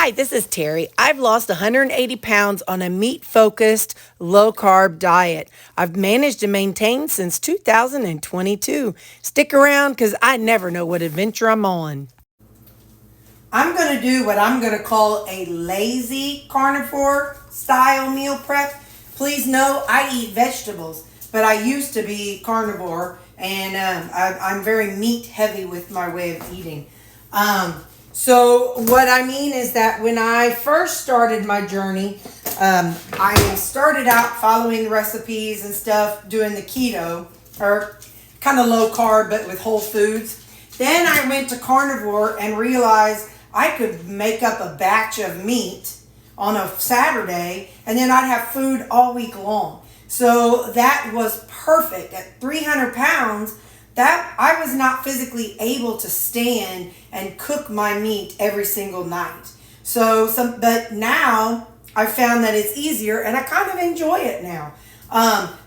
Hi, this is Terri. I've lost 180 pounds on a meat-focused, low-carb diet. I've managed to maintain since 2022. Stick around because I never know what adventure I'm on. I'm going to do what I'm going to call a lazy carnivore style meal prep. Please know I eat vegetables, but I used to be carnivore, and I'm very meat heavy with my way of eating. So what I mean is that when I first started my journey, I started out following the recipes and stuff, doing the keto, or kind of low carb, but with whole foods. Then I went to carnivore and realized I could make up a batch of meat on a Saturday, and then I'd have food all week long. So that was perfect. At 300 pounds, that I was not physically able to stand and cook my meat every single night. But now I found that it's easier and I kind of enjoy it now.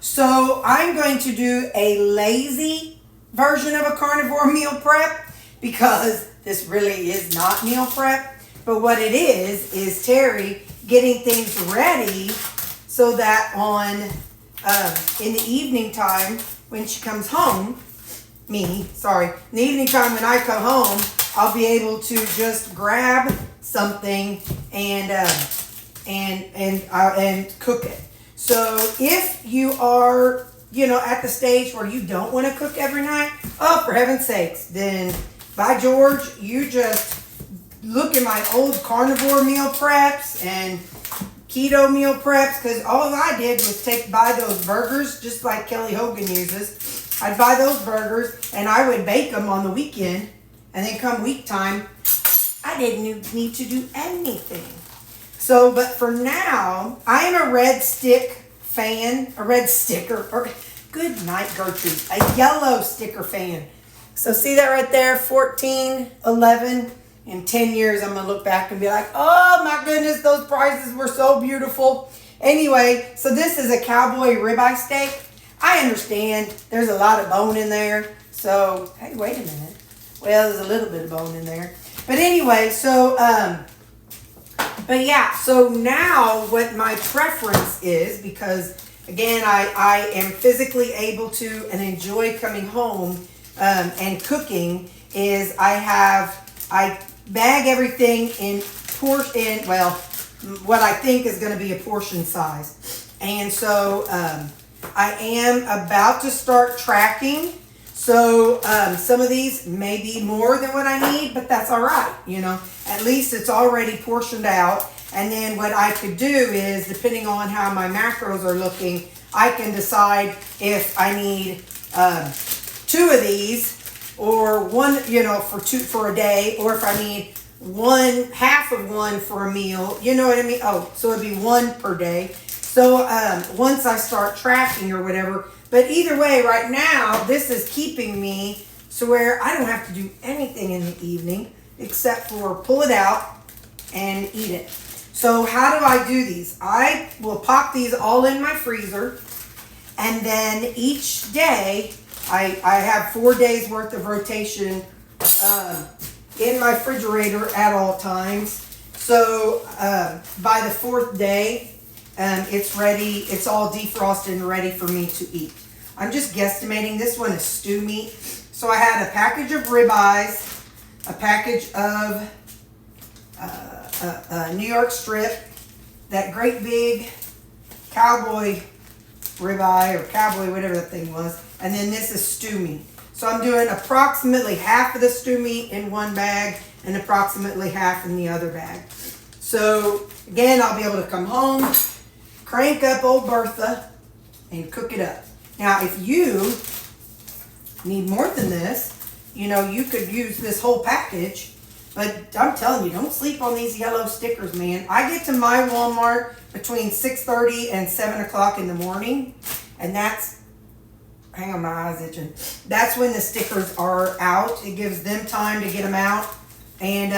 So I'm going to do a lazy version of a carnivore meal prep because this really is not meal prep. But what it is Terri getting things ready so that in the evening time when she comes home, in the evening time when I come home, I'll be able to just grab something and cook it. So if you are, at the stage where you don't want to cook every night, oh, for heaven's sakes, then by George, you just look at my old carnivore meal preps and keto meal preps, because all I did was buy those burgers, just like Kelly Hogan uses. I'd buy those burgers and I would bake them on the weekend, and then come week time, I didn't need to do anything. So, but for now, I am a red sticker, or good night, Gertrude, a yellow sticker fan. So see that right there, 14, 11, in 10 years, I'm going to look back and be like, oh my goodness, those prices were so beautiful. Anyway, so this is a cowboy ribeye steak. I understand there's a lot of bone in there. So, hey, wait a minute. Well, there's a little bit of bone in there. But anyway, so now what my preference is, because again, I am physically able to and enjoy coming home and cooking, is I bag everything in what I think is going to be a portion size. And so I am about to start tracking. So some of these may be more than what I need, but that's all right. At least it's already portioned out. And then what I could do is, depending on how my macros are looking, I can decide if I need 2 of these, or one, for a day, or if I need half of one for a meal. You know what I mean? Oh, so it'd be 1 per day. So once I start tracking or whatever, but either way, right now, this is keeping me so where I don't have to do anything in the evening except for pull it out and eat it. So how do I do these? I will pop these all in my freezer, and then each day, I have 4 days worth of rotation in my refrigerator at all times. So by the 4th day, it's ready. It's all defrosted and ready for me to eat. I'm just guesstimating. This one is stew meat. So I had a package of ribeyes, a package of New York strip, that great big cowboy ribeye, or cowboy, whatever that thing was. And then this is stew meat. So I'm doing approximately half of the stew meat in one bag and approximately half in the other bag. So again, I'll be able to come home, crank up old Bertha, and cook it up. Now, if you need more than this, you could use this whole package. But I'm telling you, don't sleep on these yellow stickers, man. I get to my Walmart between 6:30 and 7 o'clock in the morning. And that's, hang on, my eyes itching. That's when the stickers are out. It gives them time to get them out. And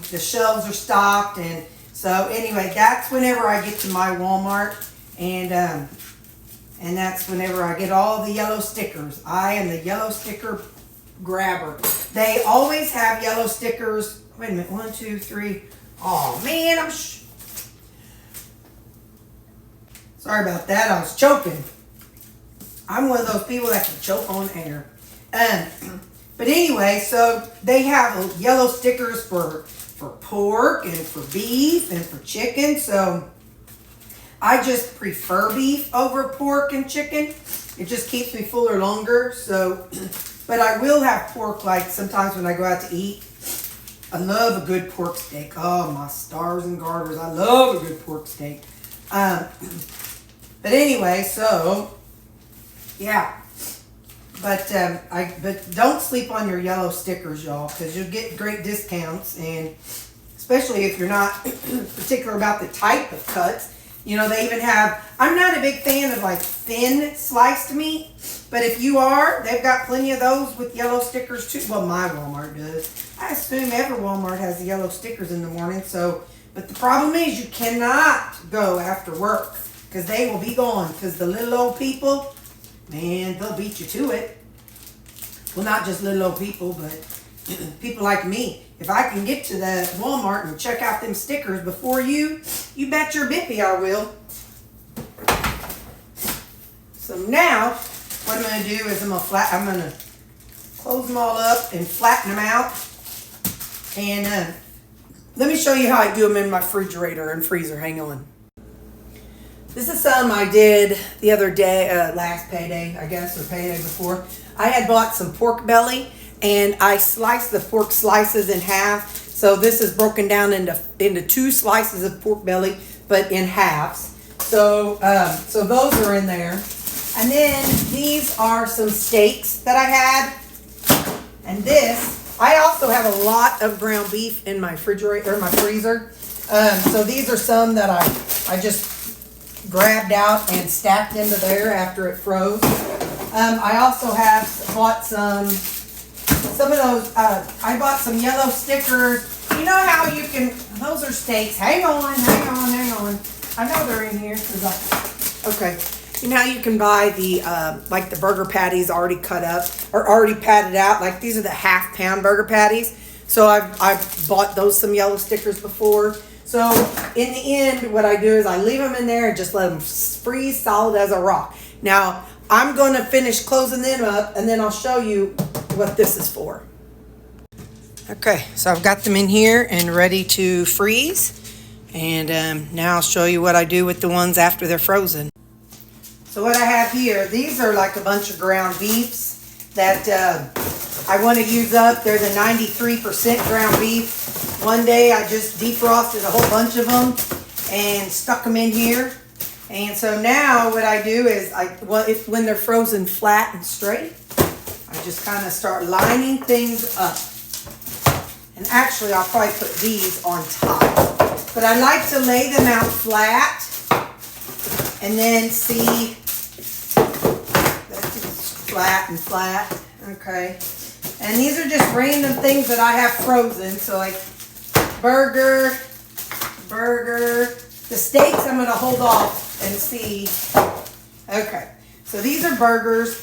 the shelves are stocked. And so anyway, that's whenever I get to my Walmart. And that's whenever I get all the yellow stickers. I am the yellow sticker grabber. They always have yellow stickers. Wait a minute. 1, 2, 3, Oh man, sorry about that. I was choking. I'm one of those people that can choke on air. But anyway, so they have yellow stickers for pork and for beef and for chicken. So I just prefer beef over pork and chicken. It just keeps me fuller longer. So, but I will have pork like sometimes when I go out to eat. I love a good pork steak. Oh, my stars and garters. I love a good pork steak. But anyway, so yeah. But don't sleep on your yellow stickers, y'all, because you'll get great discounts, and especially if you're not particular about the type of cuts. You know, they even have, I'm not a big fan of like thin sliced meat, but if you are, they've got plenty of those with yellow stickers too. Well, my Walmart does. I assume every Walmart has the yellow stickers in the morning. So, but the problem is you cannot go after work because they will be gone, because the little old people, man, they'll beat you to it. Well, not just little old people, but people like me. If I can get to the Walmart and check out them stickers before you bet your bippy I will. So now, what I'm going to do is I'm going to close them all up and flatten them out. And let me show you how I do them in my refrigerator and freezer. Hang on. This is some I did the other day, last payday, I guess, or payday before. I had bought some pork belly, and I sliced the pork slices in half. So this is broken down into 2 slices of pork belly, but in halves. So so those are in there. And then these are some steaks that I had. And this, I also have a lot of ground beef in my refrigerator, or my freezer. So these are some that I just grabbed out and stacked into there after it froze. I also have bought some of those, I bought some yellow stickers. You know how you can, those are steaks. Hang on. I know they're in here. Okay. You know how you can buy the, like the burger patties already cut up or already patted out. Like these are the half-pound burger patties. So I've bought those some yellow stickers before. So in the end, what I do is I leave them in there and just let them freeze solid as a rock. Now, I'm going to finish closing them up, and then I'll show you what this is for. Okay, so I've got them in here and ready to freeze. And now I'll show you what I do with the ones after they're frozen. So what I have here, these are like a bunch of ground beefs that I want to use up. They're the 93% ground beef. One day I just defrosted a whole bunch of them and stuck them in here. And so now what I do is, when they're frozen flat and straight, I just kind of start lining things up. And actually I'll probably put these on top. But I like to lay them out flat and then see, that's flat and flat, okay. And these are just random things that I have frozen. So like burger. The steaks I'm going to hold off and see. Okay, so these are burgers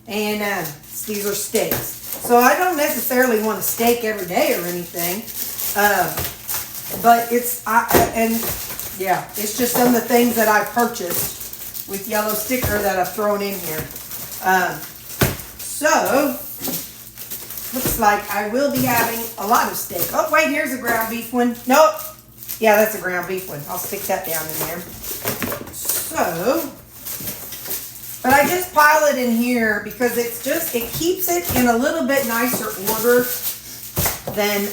and these are steaks. So I don't necessarily want a steak every day or anything, but it's just some of the things that I've purchased with yellow sticker that I've thrown in here. So looks like I will be having a lot of steak. Oh wait, here's a ground beef one. Nope. Yeah, that's a ground beef one. I'll stick that down in there. So, but I just pile it in here because it keeps it in a little bit nicer order than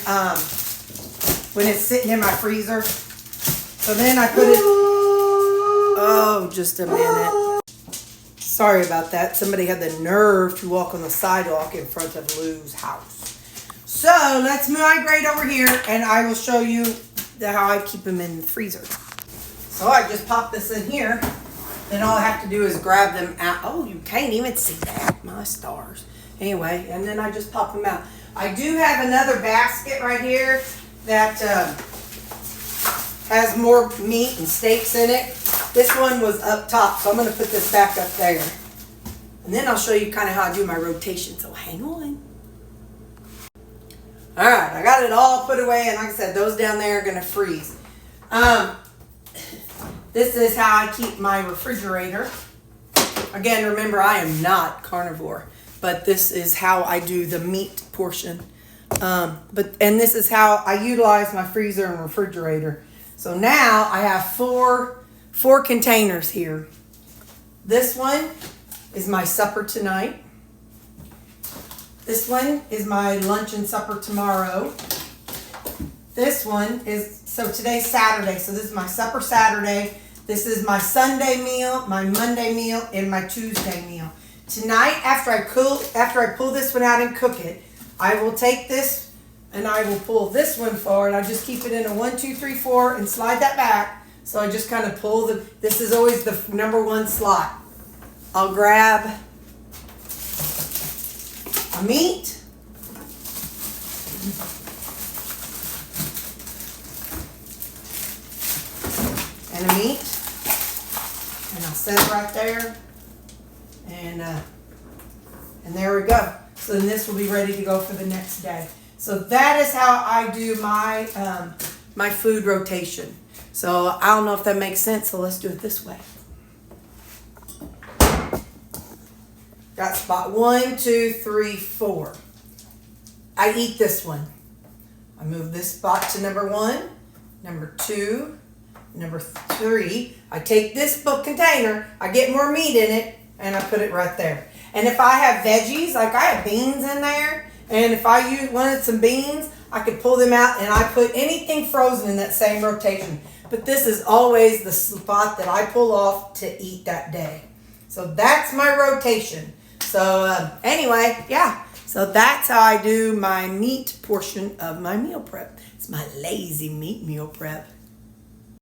when it's sitting in my freezer. So then I put it, oh, just a minute. Sorry about that. Somebody had the nerve to walk on the sidewalk in front of Lou's house. So let's migrate over here and I will show you how I keep them in the freezer. So I just pop this in here. Then all I have to do is grab them out. Oh, you can't even see that. My stars. Anyway, and then I just pop them out. I do have another basket right here that has more meat and steaks in it. This one was up top, so I'm going to put this back up there. And then I'll show you kind of how I do my rotation. So hang on. All right, I got it all put away, and like I said, those down there are gonna freeze. This is how I keep my refrigerator. Again, remember, I am not carnivore, but this is how I do the meat portion. And this is how I utilize my freezer and refrigerator. So now I have four containers here. This one is my supper tonight. This one is my lunch and supper tomorrow. This one is, so today's Saturday, so this is my supper Saturday. This is my Sunday meal, my Monday meal, and my Tuesday meal. Tonight, after I pull this one out and cook it, I will take this and I will pull this one forward. I just keep it in a 1, 2, 3, 4 and slide that back. So I just kind of pull this is always the number one slot. I'll grab a meat. And a meat. And I'll set it right there. And there we go. So then this will be ready to go for the next day. So that is how I do my my food rotation. So I don't know if that makes sense, so let's do it this way. Got spot 1, 2, 3, 4. I eat this one. I move this spot to number 1, number 2, number 3. I take this container, I get more meat in it, and I put it right there. And if I have veggies, like I have beans in there, and if I wanted some beans, I could pull them out and I put anything frozen in that same rotation. But this is always the spot that I pull off to eat that day. So that's my rotation. So anyway, yeah. So that's how I do my meat portion of my meal prep. It's my lazy meat meal prep.